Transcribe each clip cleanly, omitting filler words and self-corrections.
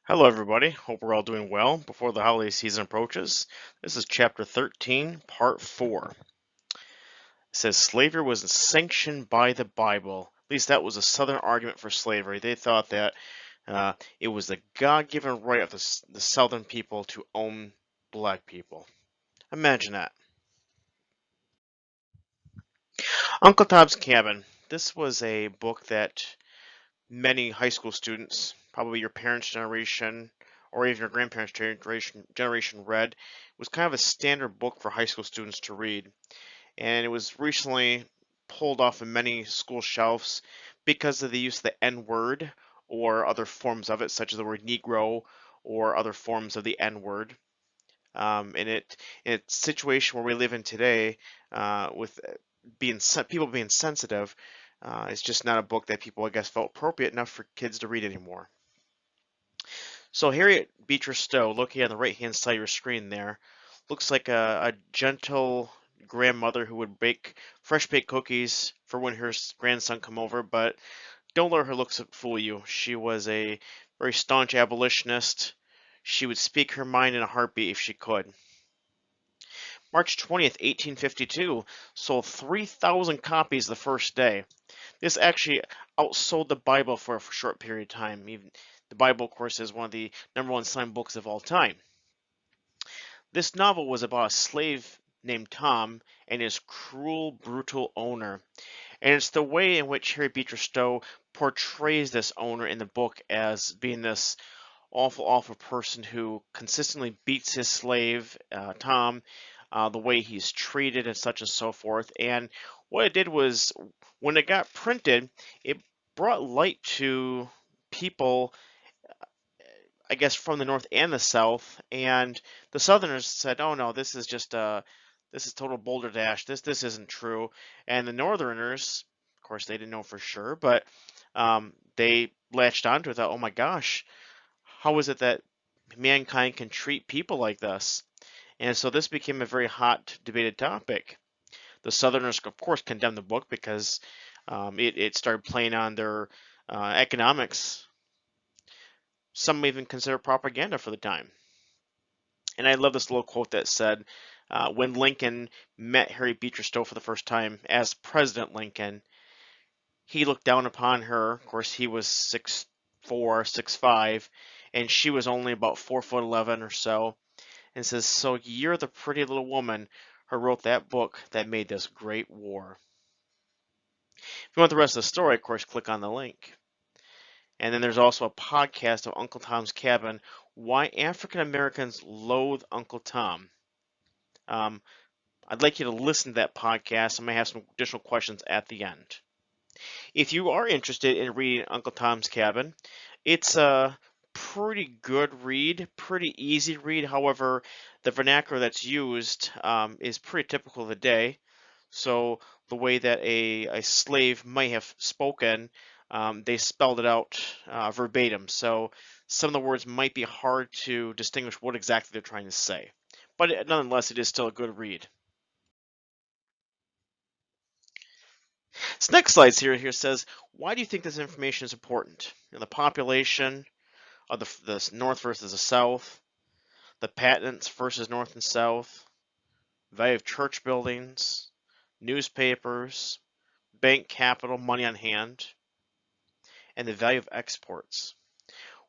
Hello, everybody. Hope we're all doing well before the holiday season approaches. This is chapter 13, part 4. It says slavery was sanctioned by the Bible. At least that was a Southern argument for slavery. They thought that it was the God given right of the Southern people to own black people. Imagine that. Uncle Tom's Cabin. This was a book that many high school students, probably your parents' generation or even your grandparents' generation read. It was kind of a standard book for high school students to read, and it was recently pulled off of many school shelves because of the use of the N word or other forms of it, such as the word Negro or other forms of the N word. In a situation where we live in today, with people being sensitive, it's just not a book that people, I guess, felt appropriate enough for kids to read anymore. So Harriet Beecher Stowe, looking on the right-hand side of your screen there, looks like a gentle grandmother who would bake fresh baked cookies for when her grandson come over, but don't let her looks fool you. She was a very staunch abolitionist. She would speak her mind in a heartbeat if she could. March 20th, 1852, sold 3,000 copies the first day. This actually outsold the Bible for a short period of time. Even the Bible, of course, is one of the #1 selling books of all time. This novel was about a slave named Tom and his cruel, brutal owner. And it's the way in which Harry Beecher Stowe portrays this owner in the book as being this awful, awful person who consistently beats his slave, Tom, the way he's treated and such and so forth. And what it did was, when it got printed, it brought light to people, I guess, from the North and the South. And the Southerners said, "Oh no, this is just this is total boulder dash. This isn't true." And the Northerners, of course, they didn't know for sure, but they latched onto it. Thought, "Oh my gosh, how is it that mankind can treat people like this?" And so this became a very hot debated topic. The Southerners, of course, condemned the book because it started playing on their economics. Some even consider propaganda for the time. And I love this little quote that said, when Lincoln met Harry Beecher Stowe for the first time as President Lincoln, he looked down upon her. Of course, he was 6'4", 6'5", and she was only about 4'11" or so, and says, "So you're the pretty little woman who wrote that book that made this great war." If you want the rest of the story, of course, click on the link. And then there's also a podcast of Uncle Tom's Cabin, Why African Americans Loathe Uncle Tom. I'd like you to listen to that podcast. I may have some additional questions at the end. If you are interested in reading Uncle Tom's Cabin, it's a pretty good read, pretty easy read. However, the vernacular that's used is pretty typical of the day. So the way that a slave might have spoken, they spelled it out verbatim. So some of the words might be hard to distinguish what exactly they're trying to say. But nonetheless, it is still a good read. This next slide here says, why do you think this information is important? The population of the North versus the South, the patents versus North and South, value of church buildings, newspapers, bank capital, money on hand, and the value of exports.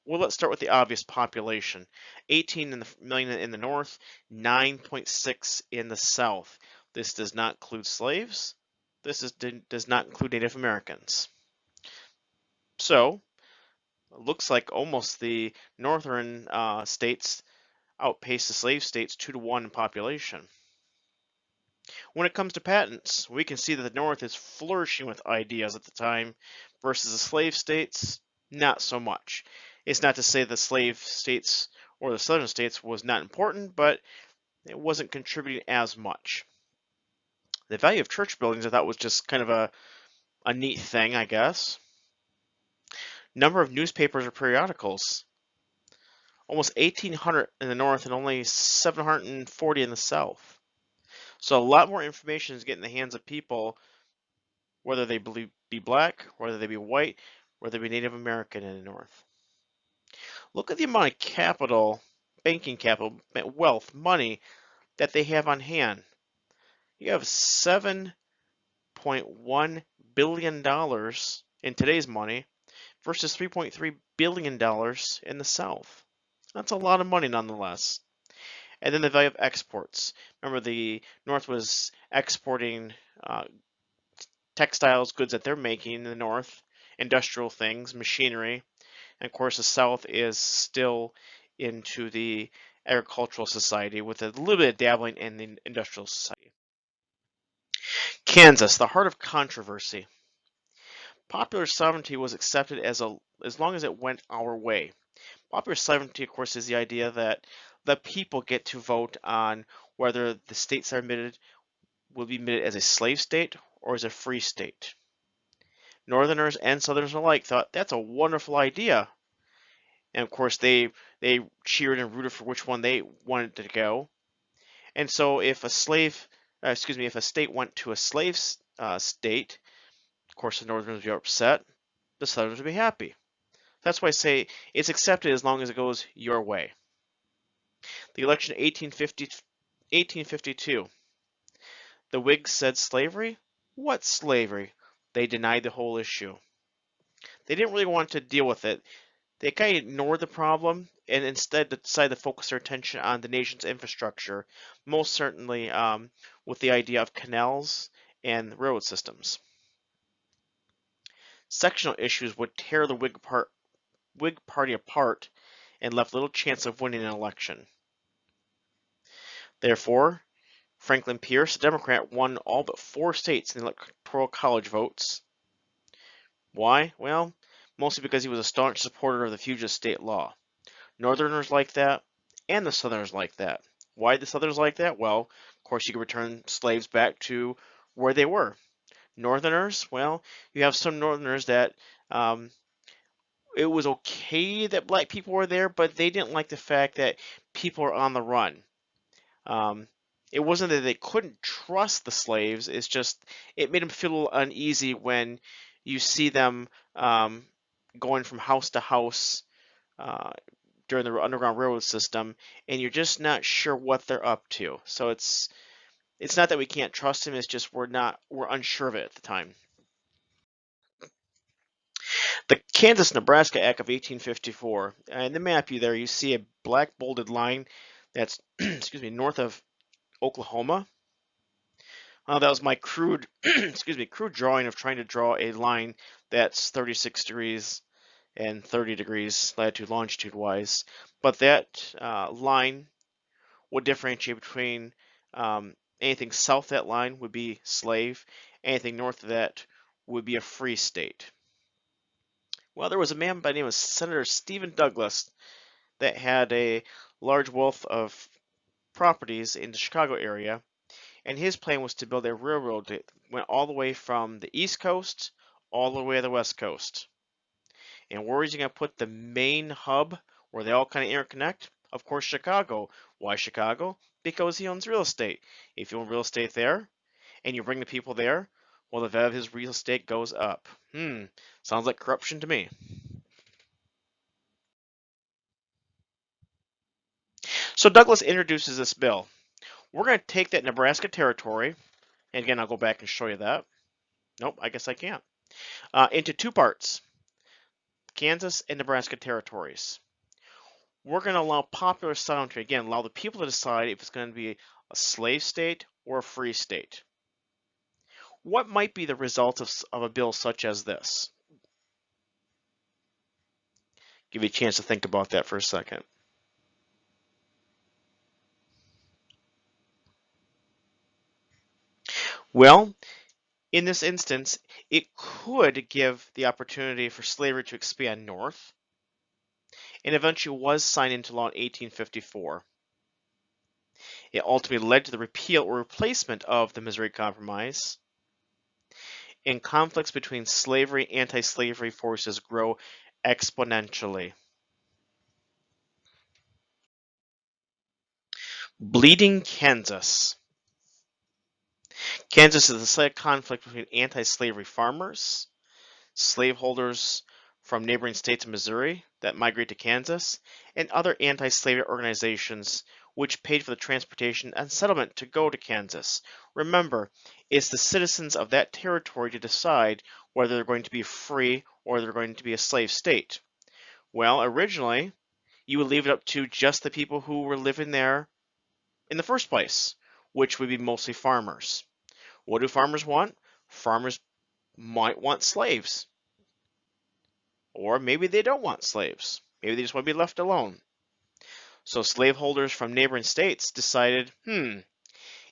Well, let's start with the obvious population. 18 million in the North, 9.6 in the South. This does not include slaves. Does not include Native Americans. So, looks like almost the northern states outpace the slave states 2-to-1 in population. When it comes to patents, we can see that the North is flourishing with ideas at the time versus the slave states, not so much. It's not to say the slave states or the southern states was not important, but it wasn't contributing as much. The value of church buildings I thought was just kind of a neat thing, I guess. Number of newspapers or periodicals. Almost 1,800 in the North and only 740 in the South. So a lot more information is getting in the hands of people, whether they be black, whether they be white, whether they be Native American in the North. Look at the amount of capital, banking capital, wealth, money that they have on hand. You have $7.1 billion in today's money versus $3.3 billion in the South. That's a lot of money nonetheless. And then the value of exports. Remember, the North was exporting textiles, goods that they're making in the North, industrial things, machinery. And of course, the South is still into the agricultural society with a little bit of dabbling in the industrial society. Kansas, the heart of controversy. Popular sovereignty was accepted as long as it went our way. Popular sovereignty, of course, is the idea that the people get to vote on whether the states are admitted will be admitted as a slave state or as a free state. Northerners and Southerners alike thought that's a wonderful idea, and of course they cheered and rooted for which one they wanted to go. And so if if a state went to a slave state, of course the Northerners would be upset, the Southerners would be happy. That's why I say it's accepted as long as it goes your way. The election of 1852. The Whigs said slavery? What slavery? They denied the whole issue. They didn't really want to deal with it. They kind of ignored the problem and instead decided to focus their attention on the nation's infrastructure, most certainly with the idea of canals and road systems. Sectional issues would tear the Whig Party apart and left little chance of winning an election. Therefore, Franklin Pierce, a Democrat, won all but 4 states in the Electoral College votes. Why? Well, mostly because he was a staunch supporter of the fugitive state law. Northerners like that, and the Southerners like that. Why did the Southerners like that? Well, of course, you could return slaves back to where they were. Northerners, well, you have some Northerners that it was okay that black people were there, but they didn't like the fact that people are on the run. It wasn't that they couldn't trust the slaves, it's just it made them feel uneasy when you see them going from house to house during the Underground Railroad system, and you're just not sure what they're up to. So it's not that we can't trust them, it's just we're unsure of it at the time. The Kansas-Nebraska Act of 1854. In the map you see a black bolded line that's excuse me, north of Oklahoma. That was my crude crude drawing of trying to draw a line that's 36 degrees and 30 degrees latitude longitude wise. But that line would differentiate between anything south of that line would be slave, anything north of that would be a free state. Well, there was a man by the name of Senator Stephen Douglas that had a large wealth of properties in the Chicago area, and his plan was to build a railroad that went all the way from the East Coast all the way to the West Coast. And where is he going to put the main hub where they all kind of interconnect? Of course, Chicago. Why Chicago? Because he owns real estate. If you own real estate there and you bring the people there, well, the value of his real estate goes up. Sounds like corruption to me. So Douglas introduces this bill. We're going to take that Nebraska territory, and again, I'll go back and show you that. Nope, I guess I can't. Into 2 parts, Kansas and Nebraska territories. We're going to allow popular sovereignty, again, allow the people to decide if it's going to be a slave state or a free state. What might be the result of a bill such as this? Give you a chance to think about that for a second. Well, in this instance, it could give the opportunity for slavery to expand north, and eventually was signed into law in 1854. It ultimately led to the repeal or replacement of the Missouri Compromise, and conflicts between slavery and anti-slavery forces grow exponentially. Bleeding Kansas. Kansas is the site of conflict between anti-slavery farmers, slaveholders from neighboring states of Missouri, that migrate to Kansas, and other anti-slavery organizations which paid for the transportation and settlement to go to Kansas. Remember, it's the citizens of that territory to decide whether they're going to be free or they're going to be a slave state. Well, originally, you would leave it up to just the people who were living there in the first place, which would be mostly farmers. What do farmers want? Farmers might want slaves. Or maybe they don't want slaves. Maybe they just want to be left alone. So slaveholders from neighboring states decided,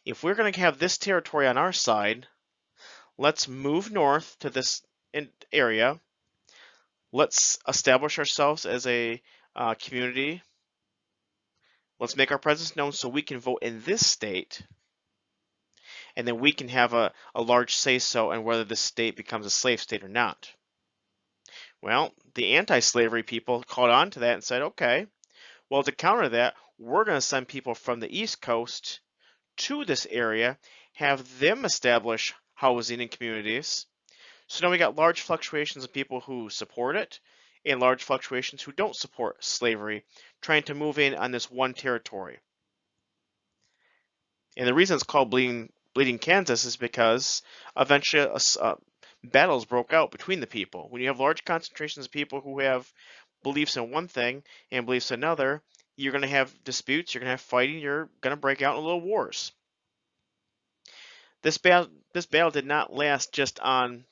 if we're going to have this territory on our side, let's move north to this area. Let's establish ourselves as a community. Let's make our presence known so we can vote in this state. And then we can have a large say-so on whether this state becomes a slave state or not. Well, the anti-slavery people caught on to that and said, okay, well, to counter that, we're going to send people from the East Coast to this area, have them establish housing and communities. So now we got large fluctuations of people who support it and large fluctuations who don't support slavery, trying to move in on this one territory. And the reason it's called Bleeding Kansas is because eventually battles broke out between the people. When you have large concentrations of people who have beliefs in one thing and beliefs in another, you're going to have disputes, you're going to have fighting, you're going to break out in little wars. This battle did not last just on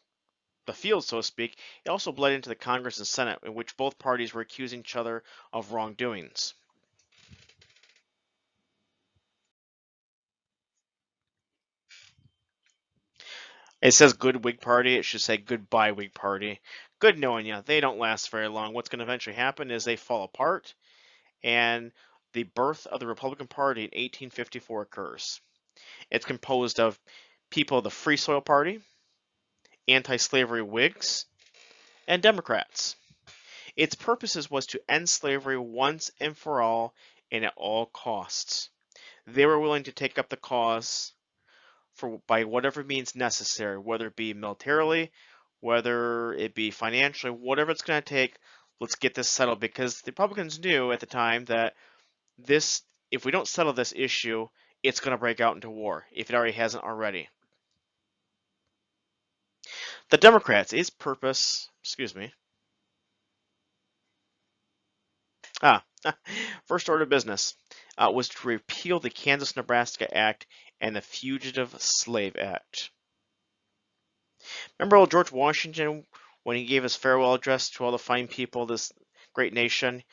the field, so to speak. It also bled into the Congress and Senate, in which both parties were accusing each other of wrongdoings. It says good Whig Party. It should say goodbye Whig Party. Good knowing you. They don't last very long. What's going to eventually happen is they fall apart, and the birth of the Republican Party in 1854 occurs. It's composed of people of the Free Soil Party, anti-slavery Whigs, and Democrats. Its purposes was to end slavery once and for all and at all costs. They were willing to take up the cause by whatever means necessary, whether it be militarily, whether it be financially, whatever it's going to take. Let's get this settled, because the Republicans knew at the time that if we don't settle this issue, it's going to break out into war, if it already hasn't already. The Democrats, its purpose, first order of business was to repeal the Kansas-Nebraska Act and the Fugitive Slave Act. Remember old George Washington, when he gave his farewell address to all the fine people of this great nation?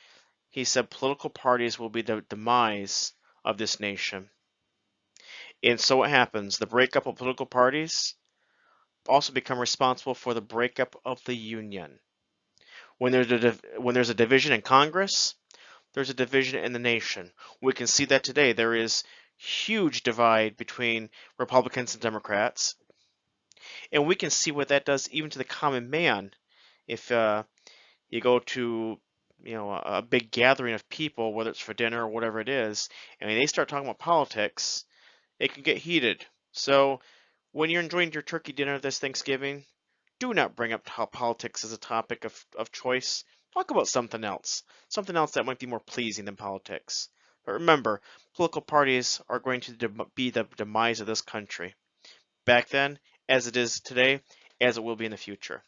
He said political parties will be the demise of this nation. And so what happens? The breakup of political parties also become responsible for the breakup of the Union. When there's a division in Congress, there's a division in the nation. We can see that today. There is huge divide between Republicans and Democrats. And we can see what that does even to the common man. If you go to a big gathering of people, whether it's for dinner or whatever it is, and when they start talking about politics, it can get heated. So when you're enjoying your turkey dinner this Thanksgiving, do not bring up politics as a topic of choice. Talk about something else that might be more pleasing than politics. But remember, political parties are going to be the demise of this country. Back then, as it is today, as it will be in the future.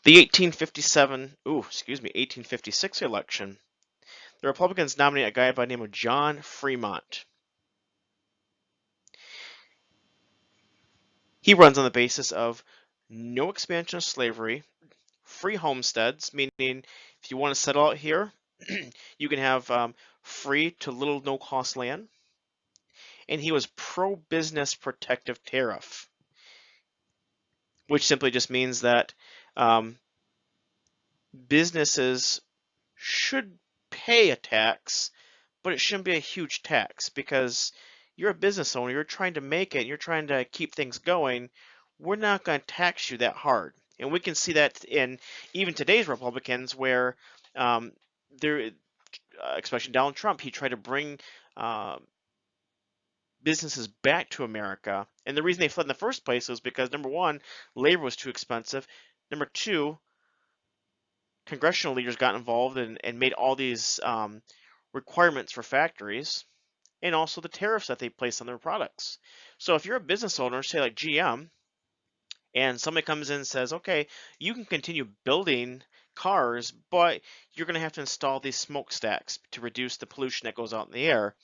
The 1856 election, the Republicans nominate a guy by the name of John Fremont. He runs on the basis of no expansion of slavery, free homesteads, meaning if you want to settle out here, you can have free to little no-cost land. And he was pro-business protective tariff, which simply just means that businesses should pay a tax, but it shouldn't be a huge tax, because you're a business owner, you're trying to make it, you're trying to keep things going. We're not going to tax you that hard. And we can see that in even today's Republicans, where especially Donald Trump, he tried to bring businesses back to America. And the reason they fled in the first place was because, number one, labor was too expensive. Number two, congressional leaders got involved and made all these requirements for factories, and also the tariffs that they place on their products. So if you're a business owner, say like GM, and somebody comes in and says, okay, you can continue building cars, but you're going to have to install these smokestacks to reduce the pollution that goes out in the air.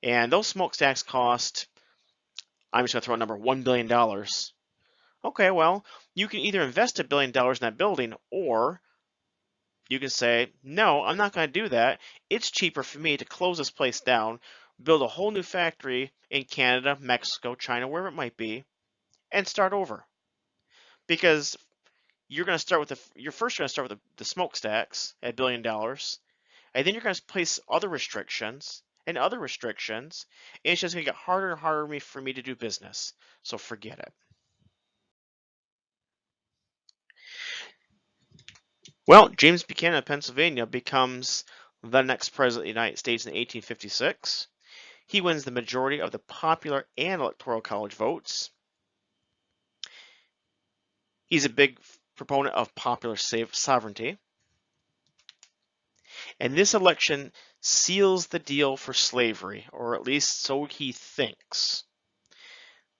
And those smokestacks cost, I'm just going to throw a number, $1 billion. Okay, well, you can either invest $1 billion in that building, or you can say, no, I'm not going to do that. It's cheaper for me to close this place down, build a whole new factory in Canada, Mexico, China, wherever it might be, and start over. Because you're going to start with you're first going to start with the smokestacks at $1 billion, and then you're going to place other restrictions and other restrictions, and it's just going to get harder and harder for me to do business. So forget it. Well, James Buchanan of Pennsylvania becomes the next president of the United States in 1856. He wins the majority of the popular and electoral college votes. He's a big proponent of popular sovereignty. And this election seals the deal for slavery, or at least so he thinks.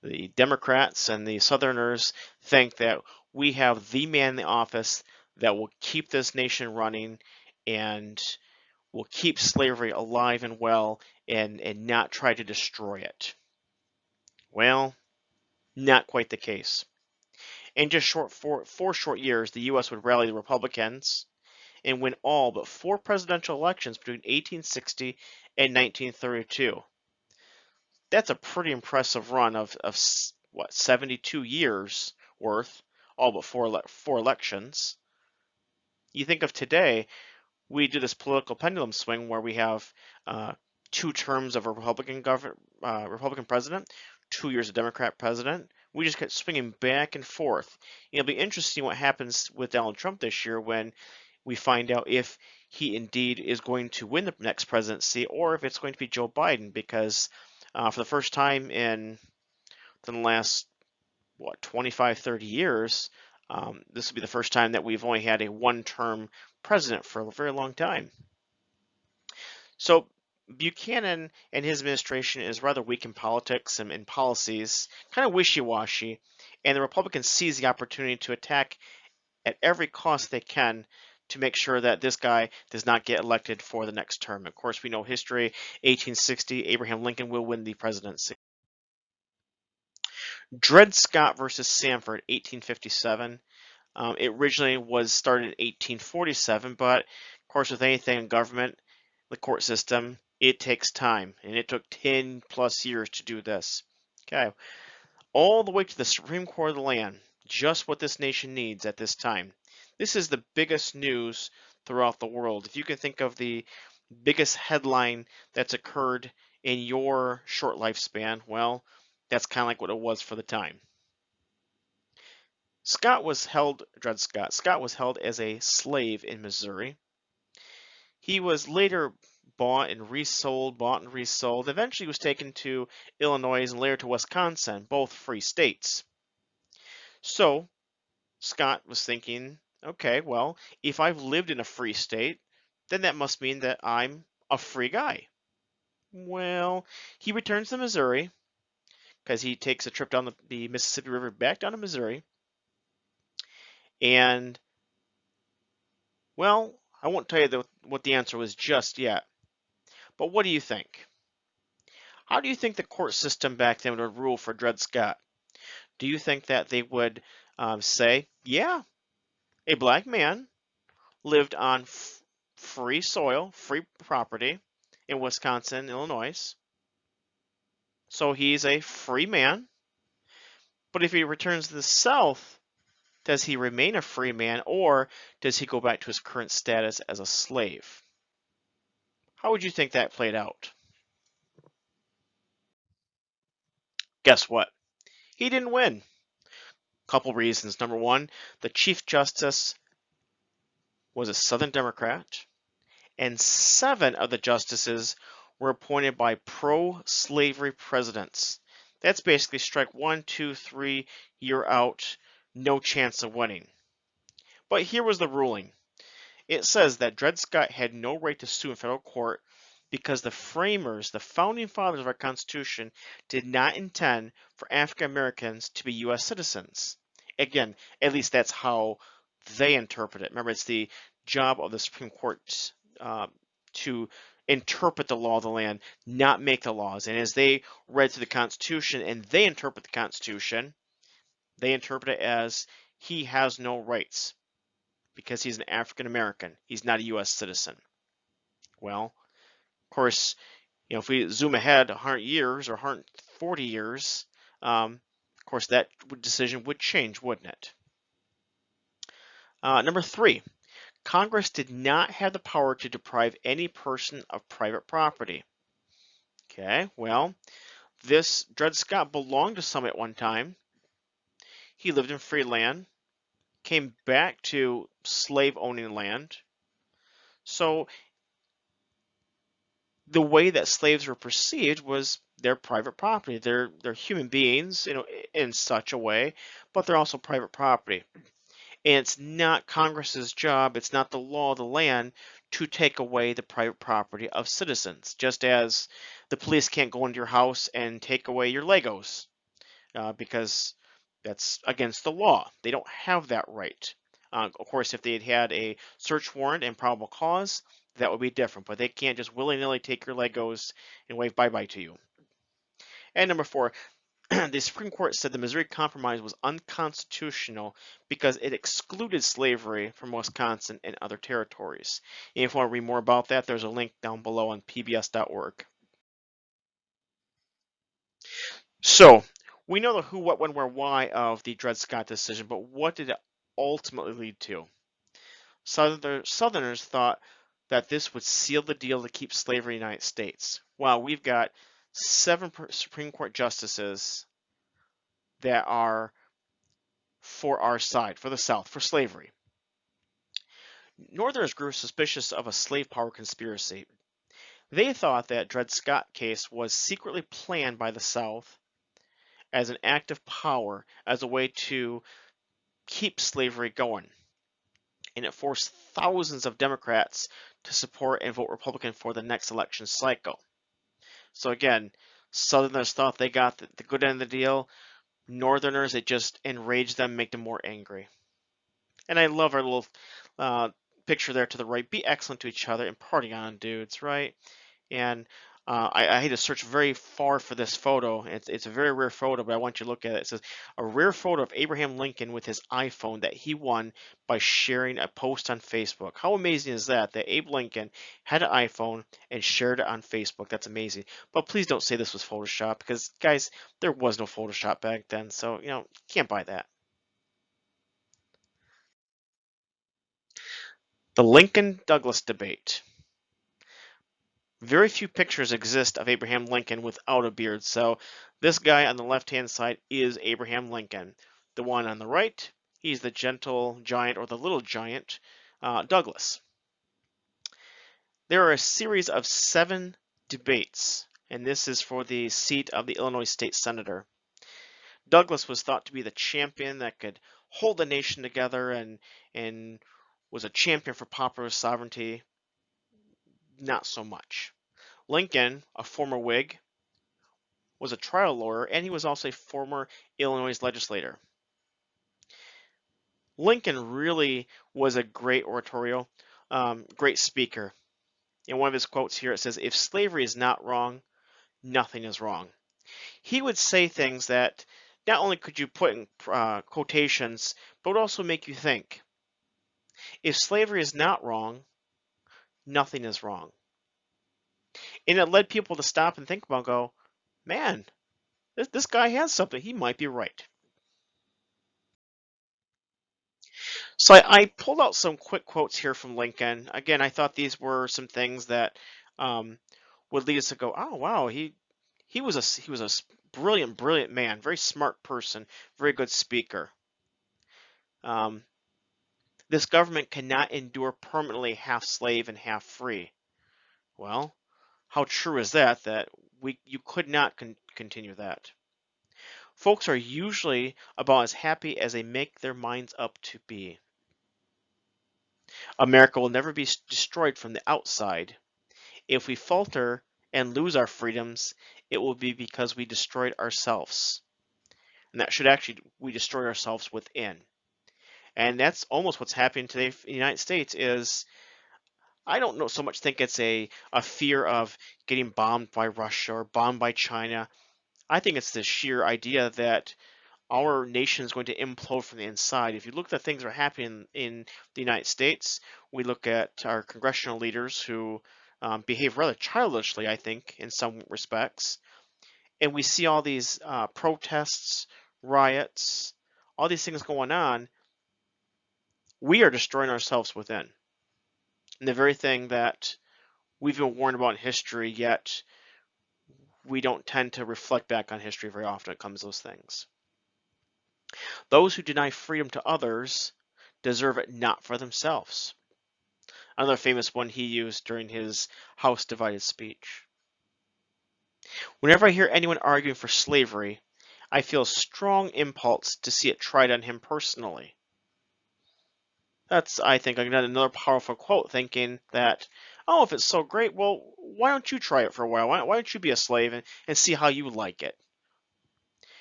The Democrats and the Southerners think that we have the man in the office that will keep this nation running and will keep slavery alive and well and not try to destroy it. Well, not quite the case. In just four short years, the U.S. would rally the Republicans and win all but 4 presidential elections between 1860 and 1932. That's a pretty impressive run of 72 years worth, all but four elections. You think of today, we do this political pendulum swing where we have 2 terms of a Republican Republican president, 2 years of Democrat president. We just get swinging back and forth. It'll be interesting what happens with Donald Trump this year when we find out if he indeed is going to win the next presidency or if it's going to be Joe Biden, because for the first time in the last 25, 30 years, this will be the first time that we've only had a one-term president for a very long time. So Buchanan and his administration is rather weak in politics and in policies, kind of wishy-washy, and the Republicans seize the opportunity to attack at every cost they can to make sure that this guy does not get elected for the next term. Of course, we know history, 1860, Abraham Lincoln will win the presidency. Dred Scott versus Sandford, 1857. It originally was started in 1847, but of course, with anything in government, the court system, it takes time, and it took 10 plus years to do this. Okay, all the way to the Supreme Court of the land, just what this nation needs at this time. This is the biggest news throughout the world. If you can think of the biggest headline that's occurred in your short lifespan, well, that's kind of like what it was for the time. Dred Scott was held as a slave in Missouri. He was later bought and resold, eventually was taken to Illinois and later to Wisconsin, both free states. So Scott was thinking, okay, well, if I've lived in a free state, then that must mean that I'm a free guy. Well, he returns to Missouri because he takes a trip down the Mississippi River back down to Missouri. And, well, I won't tell you what the answer was just yet. But what do you think? How do you think the court system back then would rule for Dred Scott? Do you think that they would say, yeah, a black man lived on free soil, free property in Wisconsin, Illinois, so he's a free man, but if he returns to the South, does he remain a free man, or does he go back to his current status as a slave? How would you think that played out? Guess what? He didn't win. Couple reasons. Number one, the Chief Justice was a Southern Democrat, and 7 of the justices were appointed by pro-slavery presidents. That's basically strike 1, 2, 3, you're out, no chance of winning. But here was the ruling. It says that Dred Scott had no right to sue in federal court because the framers, the founding fathers of our Constitution, did not intend for African Americans to be U.S. citizens. Again, at least that's how they interpret it. Remember, it's the job of the Supreme Court to interpret the law of the land, not make the laws. And as they read through the Constitution and they interpret the Constitution, they interpret it as he has no rights because he's an African American. He's not a U.S. citizen. Well, of course, if we zoom ahead 100 years or 140 years, of course, that decision would change, wouldn't it? Number 3, Congress did not have the power to deprive any person of private property. Okay, well, this Dred Scott belonged to some at one time. He lived in free land, came back to slave owning land. So the way that slaves were perceived was their private property. They're human beings, in such a way, but they're also private property. And it's not Congress's job, it's not the law of the land to take away the private property of citizens, just as the police can't go into your house and take away your Legos because that's against the law. They don't have that right. Of course, if they had had a search warrant and probable cause, that would be different, but they can't just willy-nilly take your Legos and wave bye-bye to you. And number 4, the Supreme Court said the Missouri Compromise was unconstitutional because it excluded slavery from Wisconsin and other territories. And if you want to read more about that, there's a link down below on pbs.org. So, we know the who, what, when, where, why of the Dred Scott decision, but what did it ultimately lead to? Southerners thought that this would seal the deal to keep slavery in the United States. Well, we've got 7 Supreme Court justices that are for our side, for the South, for slavery. Northerners grew suspicious of a slave power conspiracy. They thought that Dred Scott case was secretly planned by the South as an act of power, as a way to keep slavery going. And it forced thousands of Democrats to support and vote Republican for the next election cycle. So again, Southerners thought they got the good end of the deal. Northerners, it just enraged them, make them more angry. And I love our little picture there to the right. Be excellent to each other and party on, dudes, right? And I had to search very far for this photo. It's a very rare photo, but I want you to look at it. It says, a rare photo of Abraham Lincoln with his iPhone that he won by sharing a post on Facebook. How amazing is that Abe Lincoln had an iPhone and shared it on Facebook? That's amazing. But please don't say this was Photoshop, because, guys, there was no Photoshop back then. So, can't buy that. The Lincoln-Douglas debate. Very few pictures exist of Abraham Lincoln without a beard, so this guy on the left-hand side is Abraham Lincoln. The one on the right, he's the gentle giant or the little giant, Douglas. There are a series of 7 debates, and this is for the seat of the Illinois State Senator. Douglas was thought to be the champion that could hold the nation together and was a champion for popular sovereignty. Not so much. Lincoln, a former Whig, was a trial lawyer, and he was also a former Illinois legislator. Lincoln really was a great oratorio, great speaker. In one of his quotes here, it says, "If slavery is not wrong, nothing is wrong." He would say things that not only could you put in quotations, but would also make you think. If slavery is not wrong, nothing is wrong. And it led people to stop and think about and go, man, this guy has something. He might be right. So I pulled out some quick quotes here from Lincoln. Again, I thought these were some things that would lead us to go, oh wow, he was a brilliant man, very smart person, very good speaker. This government cannot endure permanently half slave and half free. Well, how true is that? That you could not continue that. Folks are usually about as happy as they make their minds up to be. America will never be destroyed from the outside. If we falter and lose our freedoms, it will be because we destroyed ourselves. And that should actually, we destroyed ourselves within. And that's almost what's happening today in the United States is I don't know so much think it's a fear of getting bombed by Russia or bombed by China. I think it's the sheer idea that our nation is going to implode from the inside. If you look at things that are happening in the United States, we look at our congressional leaders who behave rather childishly, I think, in some respects, and we see all these protests, riots, all these things going on. We are destroying ourselves within. And the very thing that we've been warned about in history, yet we don't tend to reflect back on history very often when it comes to those things. Those who deny freedom to others deserve it not for themselves. Another famous one he used during his House Divided speech. Whenever I hear anyone arguing for slavery, I feel a strong impulse to see it tried on him personally. That's, I think, another powerful quote, thinking that, oh, if it's so great, well, why don't you try it for a while? Why don't you be a slave and see how you like it?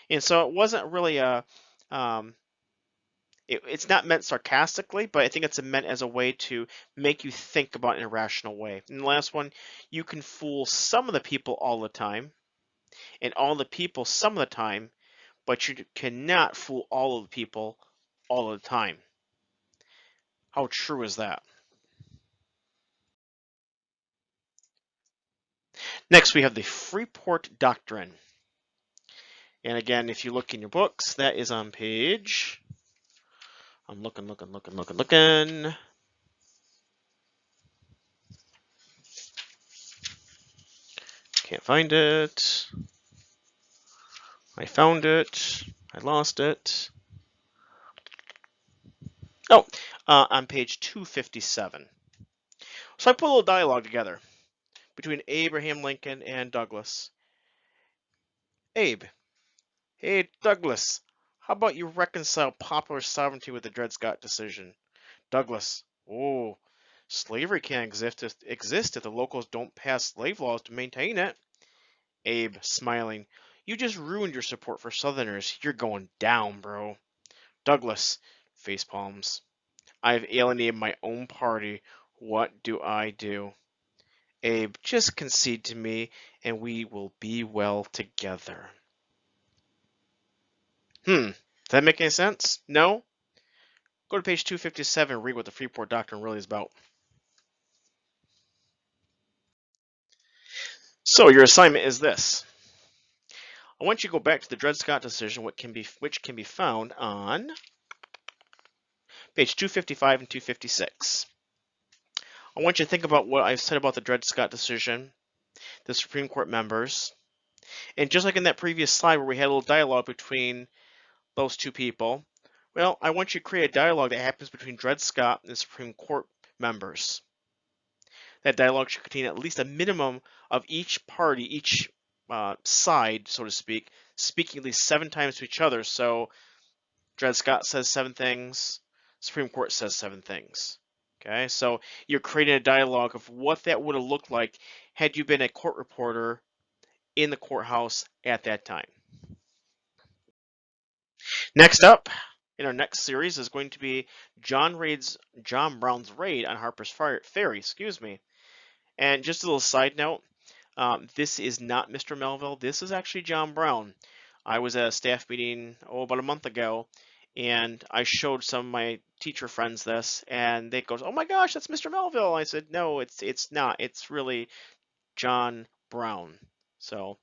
And so it wasn't really um, it's not meant sarcastically, but I think it's meant as a way to make you think about it in a rational way. And the last one, you can fool some of the people all the time, and all the people some of the time, but you cannot fool all of the people all the time. How true is that? Next, we have the Freeport Doctrine. And again, if you look in your books, that is on page. I'm looking. Can't find it. I found it. I lost it. Oh, on page 257. So I put a little dialogue together between Abraham Lincoln and Douglas. Abe, hey Douglas, how about you reconcile popular sovereignty with the Dred Scott decision? Douglas, oh, slavery can't exist if the locals don't pass slave laws to maintain it. Abe, smiling, you just ruined your support for Southerners. You're going down, bro. Douglas, face palms. I've alienated my own party. What do I do? Abe, just concede to me and we will be well together. Does that make any sense? No? Go to page 257 and read what the Freeport Doctrine really is about. So your assignment is this. I want you to go back to the Dred Scott decision, which can be found on page 255 and 256. I want you to think about what I've said about the Dred Scott decision, the Supreme Court members, and just like in that previous slide where we had a little dialogue between those two people, well, I want you to create a dialogue that happens between Dred Scott and the Supreme Court members. That dialogue should contain at least a minimum of each party, each side, so to speak, speaking at least 7 times to each other. So Dred Scott says 7 things, Supreme Court says 7 things. Okay, so you're creating a dialogue of what that would have looked like had you been a court reporter in the courthouse at that time. Next up, in our next series is going to be John Brown's raid on Harper's Ferry. And just a little side note, this is not Mr. Melville. This is actually John Brown. I was at a staff meeting about a month ago, and I showed some of my teacher friends this, and they goes, "Oh my gosh, that's Mr. Melville." I said, "No, it's not. It's really John Brown." So